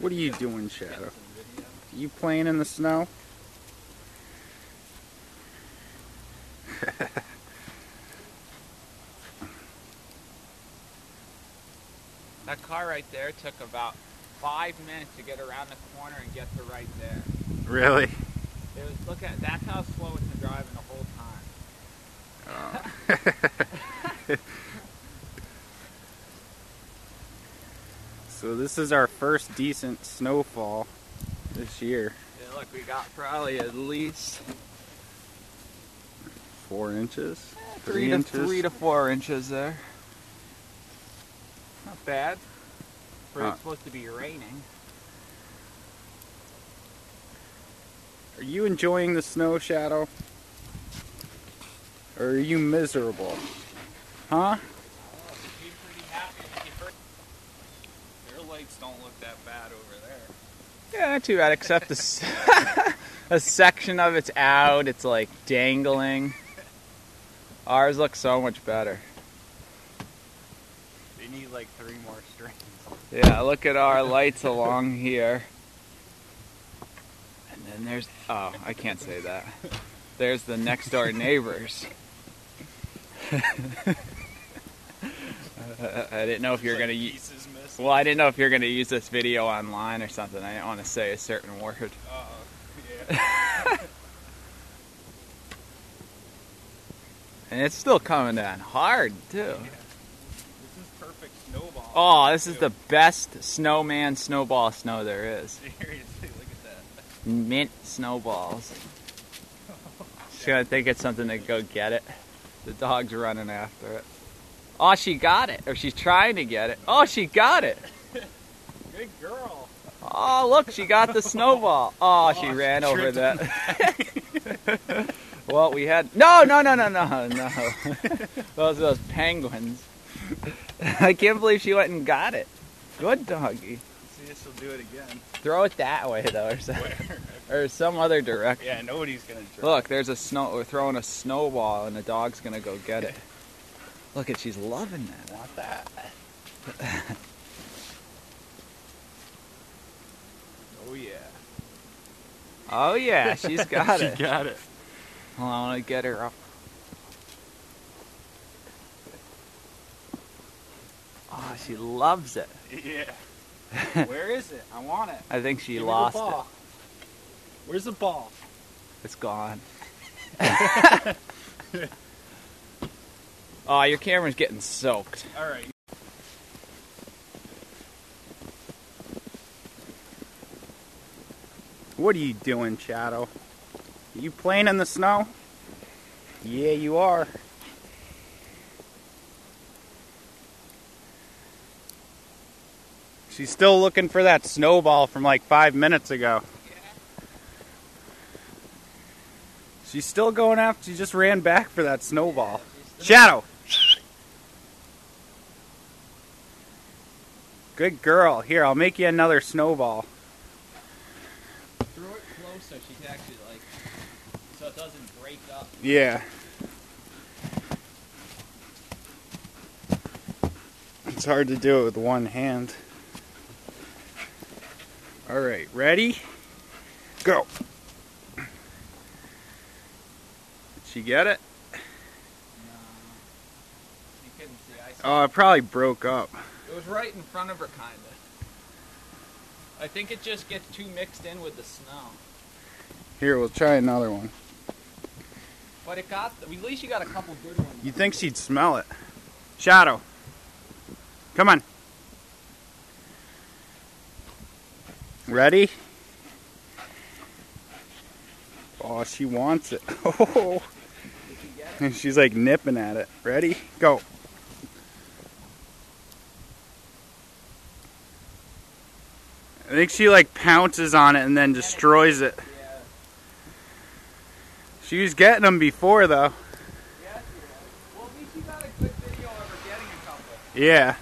What are you doing, Shadow? You playing in the snow? That car right there took about 5 minutes to get around the corner and get to right there. Really? It was, look at, that's how slow it's been driving the whole time. Oh. So this is our first decent snowfall this year. Yeah, look, we got probably at least 4 inches? 3 to 4 inches there. Not bad. For it's supposed to be raining. Are you enjoying the snow, Shadow? Or are you miserable? Huh? Their lights don't look that bad over there. Yeah, not too bad, except a section of it's out, it's like dangling. Ours looks so much better. They need like 3 more strings. Yeah, look at our lights along here. And then there's, oh, I can't say that. There's the next door neighbors. I didn't know if you're gonna use. Well, I didn't know if you're gonna use this video online or something. I didn't want to say a certain word. Yeah. And it's still coming down hard too. Yeah. This is perfect snowball. Oh, this is the best snowman snowball snow there is. Seriously, look at that. Mint snowballs. She's gonna think it's something to go get it. The dog's running after it. Oh, she got it. Or she's trying to get it. Oh, she got it. Good girl. Oh, look, she got the snowball. Oh, she ran over that. Well, we had... No. Those penguins. I can't believe she went and got it. Good doggy. See if she'll do it again. Throw it that way, though, or something. Or some other direction. Yeah, nobody's gonna try. Look, there's a snow. We're throwing a snowball, and the dog's gonna go get it. Look at, she's loving that. Want that? Oh yeah. Oh yeah, she's got it. She got it. Well, I want to get her up. Oh, she loves it. Yeah. Where is it? I want it. I think she Give lost me the ball. it. Where's the ball? It's gone. Oh, your camera's getting soaked. All right. What are you doing, Shadow? You playing in the snow? Yeah, you are. She's still looking for that snowball from like 5 minutes ago. She's still going after, she just ran back for that snowball. Shadow! Good girl. Here, I'll make you another snowball. Throw it close so she can actually like, so it doesn't break up. Yeah. It's hard to do it with one hand. Alright, ready? Go! Did she get it? No. You couldn't see. I saw Oh, it probably broke up. it was right in front of her, kinda. I think it just gets too mixed in with the snow. Here, we'll try another one. But it got, at least you got a couple good ones. You think she'd smell it? Shadow. Come on. Ready? Oh, she wants it. Oh. And she's like nipping at it. Ready? Go. I think she like pounces on it and then destroys it. Yeah. She was getting them before though. Yeah, well, at least you got a good video of her getting a couple. Yeah.